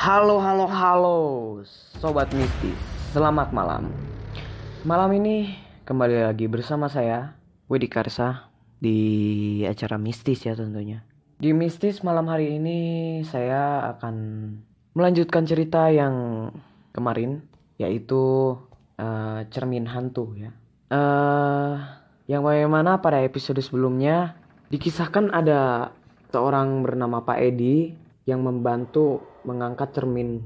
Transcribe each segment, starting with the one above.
Halo, halo, halo, Sobat Mistis. Selamat malam. Malam ini kembali lagi bersama saya, Wedi Karsa, di acara Mistis ya tentunya. Di Mistis malam hari ini saya akan melanjutkan cerita yang kemarin, yaitu cermin hantu ya. Yang bagaimana pada episode sebelumnya dikisahkan ada seorang bernama Pak Edi yang membantu mengangkat cermin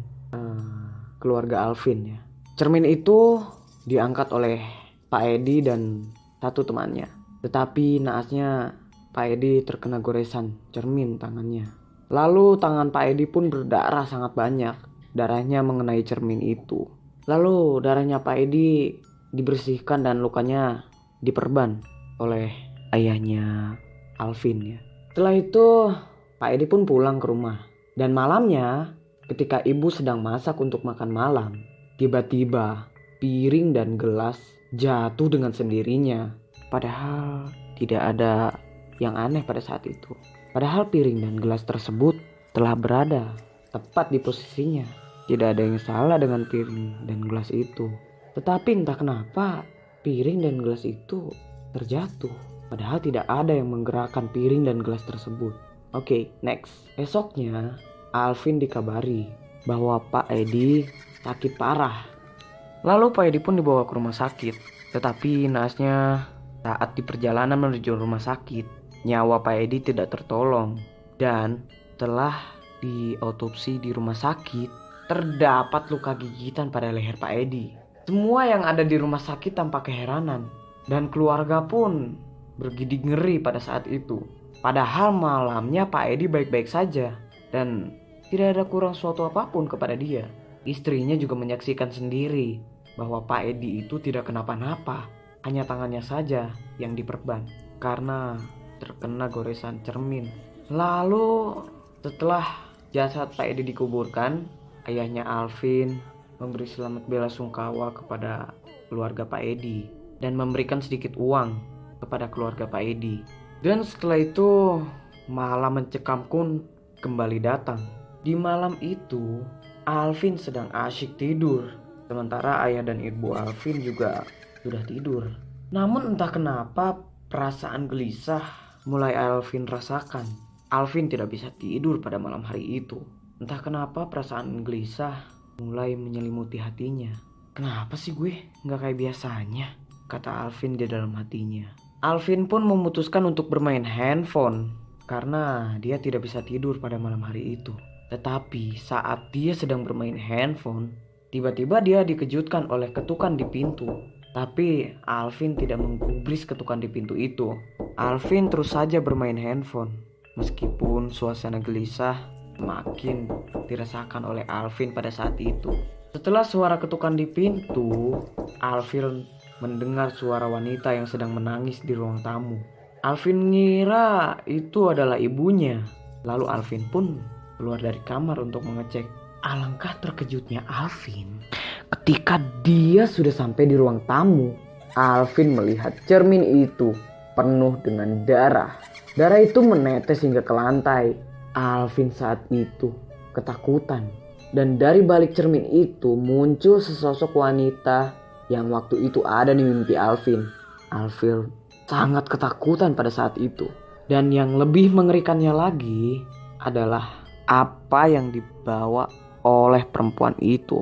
keluarga Alvin ya. Cermin itu diangkat oleh Pak Edi dan satu temannya. Tetapi naasnya Pak Edi terkena goresan cermin tangannya. Lalu tangan Pak Edi pun berdarah sangat banyak. Darahnya mengenai cermin itu. Lalu darahnya Pak Edi dibersihkan dan lukanya diperban oleh ayahnya Alvin ya. Setelah itu Pak Edi pun pulang ke rumah. Dan malamnya ketika ibu sedang masak untuk makan malam, tiba-tiba piring dan gelas jatuh dengan sendirinya. Padahal tidak ada yang aneh pada saat itu. Padahal piring dan gelas tersebut telah berada tepat di posisinya. Tidak ada yang salah dengan piring dan gelas itu. Tetapi entah kenapa piring dan gelas itu terjatuh. Padahal tidak ada yang menggerakkan piring dan gelas tersebut. Oke, next. Esoknya Alvin dikabari bahwa Pak Edi sakit parah. Lalu Pak Edi pun dibawa ke rumah sakit. Tetapi naasnya saat di perjalanan menuju rumah sakit, nyawa Pak Edi tidak tertolong. Dan setelah diotopsi di rumah sakit, terdapat luka gigitan pada leher Pak Edi. Semua yang ada di rumah sakit tampak keheranan. Dan keluarga pun bergidik ngeri pada saat itu. Padahal malamnya Pak Edi baik-baik saja. Dan tidak ada kurang suatu apapun kepada dia. Istrinya juga menyaksikan sendiri bahwa Pak Edi itu tidak kenapa-napa. Hanya tangannya saja yang diperban karena terkena goresan cermin. Lalu setelah jasad Pak Edi dikuburkan, ayahnya Alvin memberi selamat belasungkawa kepada keluarga Pak Edi dan memberikan sedikit uang kepada keluarga Pak Edi. Dan setelah itu malam mencekam pun kembali datang. Di malam itu Alvin sedang asyik tidur, sementara ayah dan ibu Alvin juga sudah tidur. Namun entah kenapa perasaan gelisah mulai Alvin rasakan. Alvin tidak bisa tidur pada malam hari itu. Entah kenapa perasaan gelisah mulai menyelimuti hatinya. Kenapa sih gue gak kayak biasanya? Kata Alvin di dalam hatinya. Alvin pun memutuskan untuk bermain handphone karena dia tidak bisa tidur pada malam hari itu. Tetapi saat dia sedang bermain handphone, tiba-tiba dia dikejutkan oleh ketukan di pintu. Tapi Alvin tidak menggubris ketukan di pintu itu. Alvin terus saja bermain handphone. Meskipun suasana gelisah makin dirasakan oleh Alvin pada saat itu. Setelah suara ketukan di pintu, Alvin mendengar suara wanita yang sedang menangis di ruang tamu. Alvin mengira itu adalah ibunya. Lalu Alvin pun keluar dari kamar untuk mengecek. Alangkah terkejutnya Alvin ketika dia sudah sampai di ruang tamu. Alvin melihat cermin itu penuh dengan darah. Darah itu menetes hingga ke lantai. Alvin saat itu ketakutan. Dan dari balik cermin itu muncul sesosok wanita yang waktu itu ada di mimpi Alvin. Alvin sangat ketakutan pada saat itu. Dan yang lebih mengerikannya lagi adalah apa yang dibawa oleh perempuan itu.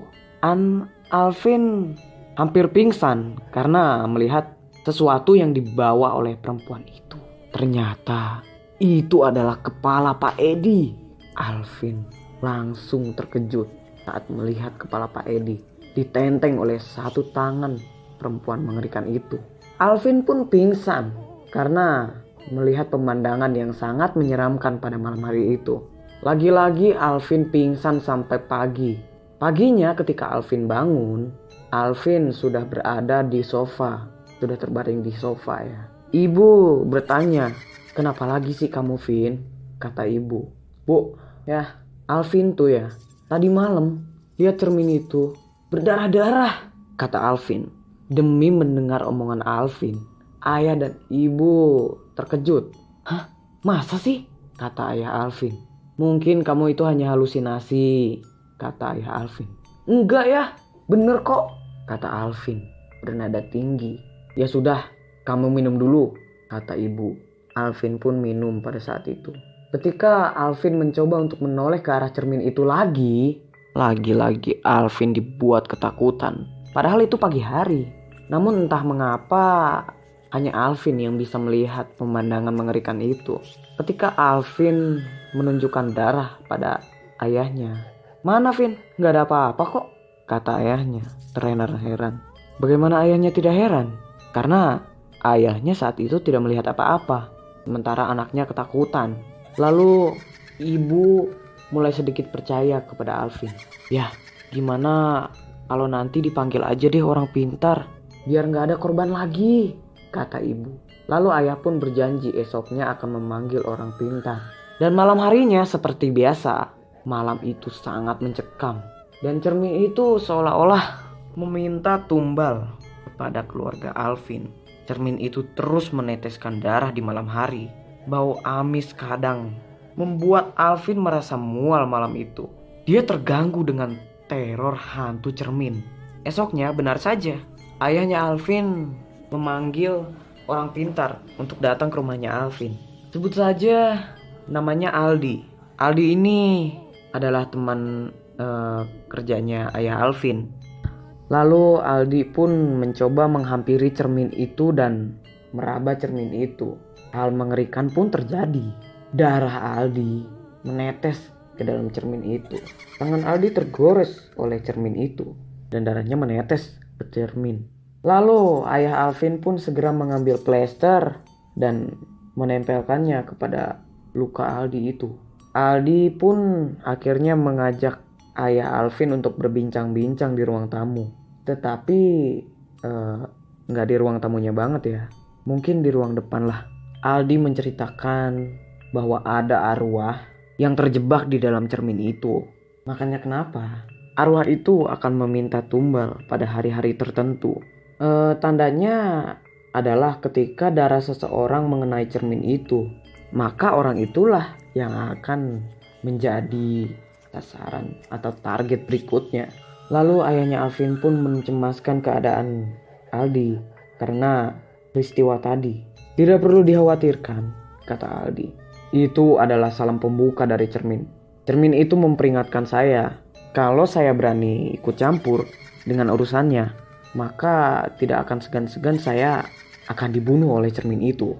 Alvin hampir pingsan karena melihat sesuatu yang dibawa oleh perempuan itu. Ternyata itu adalah kepala Pak Edi. Alvin langsung terkejut saat melihat kepala Pak Edi ditenteng oleh satu tangan perempuan mengerikan itu. Alvin pun pingsan karena melihat pemandangan yang sangat menyeramkan pada malam hari itu. Lagi-lagi Alvin pingsan sampai pagi. Paginya ketika Alvin bangun, Alvin sudah berada di sofa. Sudah terbaring di sofa ya. Ibu bertanya, "Kenapa lagi sih kamu, Vin?" Kata ibu. "Bu, ya Alvin tuh ya. Tadi malam lihat cermin itu berdarah-darah," kata Alvin. Demi mendengar omongan Alvin, ayah dan ibu terkejut. "Hah? Masa sih?" kata ayah Alvin. "Mungkin kamu itu hanya halusinasi," kata ayah Alvin. Enggak ya, bener kok, kata Alvin bernada tinggi. Ya sudah, kamu minum dulu, kata ibu. Alvin pun minum pada saat itu. Ketika Alvin mencoba untuk menoleh ke arah cermin itu lagi-lagi Alvin dibuat ketakutan. Padahal itu pagi hari. Namun entah mengapa hanya Alvin yang bisa melihat pemandangan mengerikan itu. Ketika Alvin menunjukkan darah pada ayahnya. Mana Vin? Gak ada apa-apa kok, kata ayahnya terheran-heran. Bagaimana ayahnya tidak heran? Karena ayahnya saat itu tidak melihat apa-apa. Sementara anaknya ketakutan. Lalu ibu mulai sedikit percaya kepada Alvin. Ya, gimana kalau nanti dipanggil aja deh orang pintar, biar gak ada korban lagi, kata ibu. Lalu ayah pun berjanji esoknya akan memanggil orang pintar. Dan malam harinya seperti biasa, malam itu sangat mencekam. Dan cermin itu seolah-olah meminta tumbal kepada keluarga Alvin. Cermin itu terus meneteskan darah di malam hari. Bau amis kadang membuat Alvin merasa mual malam itu. Dia terganggu dengan teror hantu cermin. Esoknya benar saja, ayahnya Alvin memanggil orang pintar untuk datang ke rumahnya Alvin. Sebut saja namanya Aldi. Aldi ini adalah teman kerjanya ayah Alvin. Lalu Aldi pun mencoba menghampiri cermin itu dan meraba cermin itu. Hal mengerikan pun terjadi. Darah Aldi menetes ke dalam cermin itu. Tangan Aldi tergores oleh cermin itu dan darahnya menetes ke cermin. Lalu ayah Alvin pun segera mengambil plester dan menempelkannya kepada luka Aldi itu. Aldi pun akhirnya mengajak ayah Alvin untuk berbincang-bincang di ruang tamu. Tetapi nggak di ruang tamunya banget ya. Mungkin di ruang depan lah. Aldi menceritakan bahwa ada arwah yang terjebak di dalam cermin itu. Makanya kenapa arwah itu akan meminta tumbal pada hari-hari tertentu. Tandanya adalah ketika darah seseorang mengenai cermin itu, maka orang itulah yang akan menjadi sasaran atau target berikutnya. Lalu ayahnya Alvin pun mencemaskan keadaan Aldi karena peristiwa tadi. Tidak perlu dikhawatirkan, kata Aldi. Itu adalah salam pembuka dari cermin. Cermin itu memperingatkan saya, kalau saya berani ikut campur dengan urusannya, maka tidak akan segan-segan saya akan dibunuh oleh cermin itu,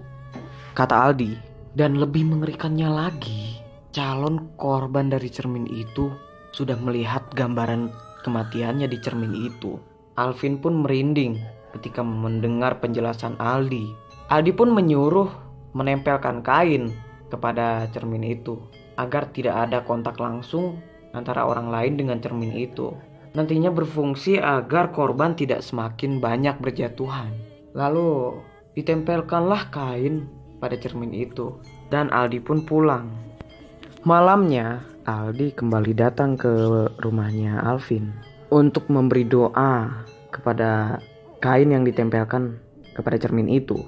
kata Aldi. Dan lebih mengerikannya lagi, calon korban dari cermin itu sudah melihat gambaran kematiannya di cermin itu. Alvin pun merinding ketika mendengar penjelasan Aldi. Aldi pun menyuruh menempelkan kain kepada cermin itu agar tidak ada kontak langsung antara orang lain dengan cermin itu. Nantinya berfungsi agar korban tidak semakin banyak berjatuhan. Lalu ditempelkanlah kain pada cermin itu dan Aldi pun pulang. Malamnya Aldi kembali datang ke rumahnya Alvin untuk memberi doa kepada kain yang ditempelkan kepada cermin itu.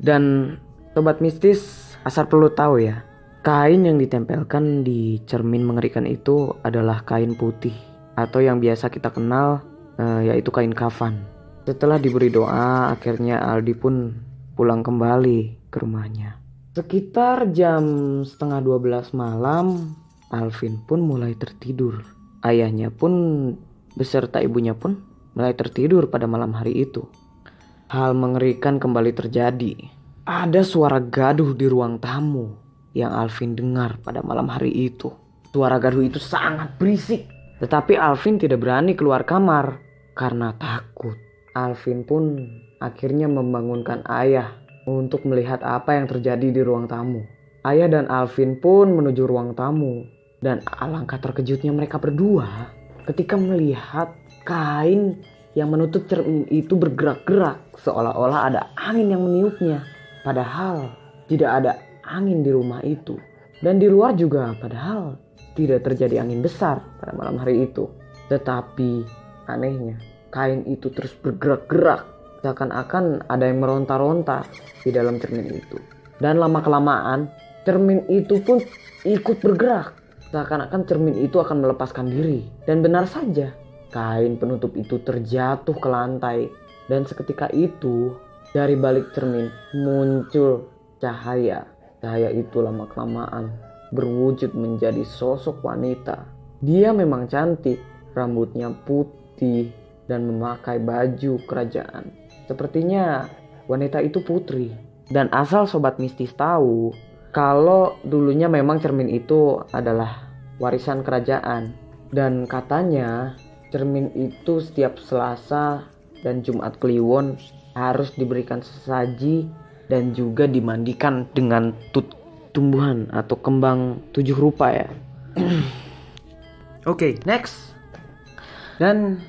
Dan sobat mistis, asal perlu tahu ya, kain yang ditempelkan di cermin mengerikan itu adalah kain putih atau yang biasa kita kenal yaitu kain kafan. Setelah diberi doa, akhirnya Aldi pun pulang kembali ke rumahnya. Sekitar jam 11:30 malam, Alvin pun mulai tertidur. Ayahnya pun beserta ibunya pun mulai tertidur pada malam hari itu. Hal mengerikan kembali terjadi. Ada suara gaduh di ruang tamu yang Alvin dengar pada malam hari itu. Suara gaduh itu sangat berisik, tetapi Alvin tidak berani keluar kamar karena takut. Alvin pun akhirnya membangunkan ayah untuk melihat apa yang terjadi di ruang tamu. Ayah dan Alvin pun menuju ruang tamu. Dan alangkah terkejutnya mereka berdua ketika melihat kain yang menutup cermin itu bergerak-gerak seolah-olah ada angin yang meniupnya. Padahal tidak ada angin di rumah itu. Dan di luar juga padahal tidak terjadi angin besar pada malam hari itu. Tetapi anehnya kain itu terus bergerak-gerak seakan-akan ada yang meronta-ronta di dalam cermin itu. Dan lama-kelamaan cermin itu pun ikut bergerak. seakan-akan cermin itu akan melepaskan diri. Dan benar saja, kain penutup itu terjatuh ke lantai. Dan seketika itu, dari balik cermin muncul cahaya. Cahaya itu lama-kelamaan berwujud menjadi sosok wanita. Dia memang cantik, rambutnya putih dan memakai baju kerajaan. Sepertinya wanita itu putri. Dan asal Sobat Mistis tahu, kalau dulunya memang cermin itu adalah warisan kerajaan. Dan katanya cermin itu setiap Selasa dan Jumat Kliwon harus diberikan sesaji dan juga dimandikan dengan tumbuhan atau kembang 7 rupa ya. Oke, next. Dan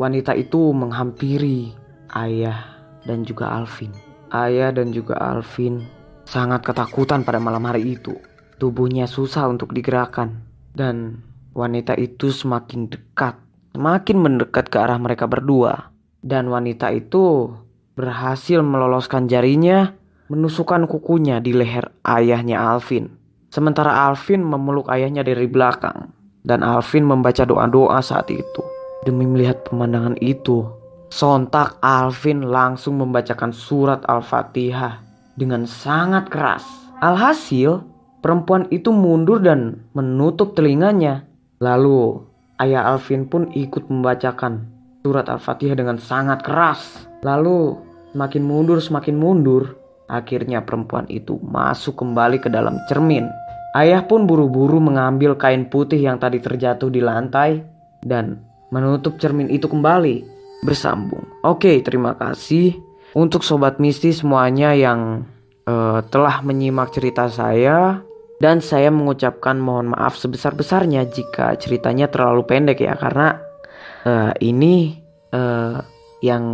wanita itu menghampiri ayah dan juga Alvin. Ayah dan juga Alvin sangat ketakutan pada malam hari itu. Tubuhnya susah untuk digerakkan. Dan wanita itu semakin dekat, semakin mendekat ke arah mereka berdua. Dan wanita itu berhasil meloloskan jarinya, menusukkan kukunya di leher ayahnya Alvin. Sementara Alvin memeluk ayahnya dari belakang. Dan Alvin membaca doa-doa saat itu. Demi melihat pemandangan itu, sontak Alvin langsung membacakan surat Al-Fatihah dengan sangat keras. Alhasil, perempuan itu mundur dan menutup telinganya. Lalu, ayah Alvin pun ikut membacakan surat Al-Fatihah dengan sangat keras. Lalu, semakin mundur, akhirnya perempuan itu masuk kembali ke dalam cermin. Ayah pun buru-buru mengambil kain putih yang tadi terjatuh di lantai dan menutup cermin itu kembali bersambung. Oke, terima kasih untuk Sobat Mistis semuanya yang telah menyimak cerita saya. Dan saya mengucapkan mohon maaf sebesar-besarnya jika ceritanya terlalu pendek ya. Karena ini yang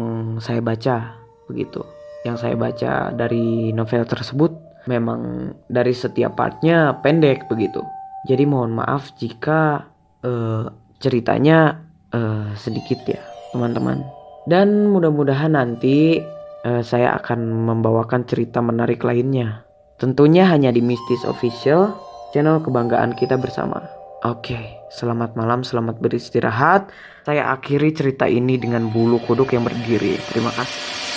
saya baca begitu. Yang saya baca dari novel tersebut memang dari setiap partnya pendek begitu. Jadi mohon maaf jika ceritanya sedikit ya teman-teman. Dan mudah-mudahan nanti saya akan membawakan cerita menarik lainnya. Tentunya hanya di Mistis Official, channel kebanggaan kita bersama. Oke, selamat malam, selamat beristirahat. Saya akhiri cerita ini dengan bulu kuduk yang berdiri. Terima kasih.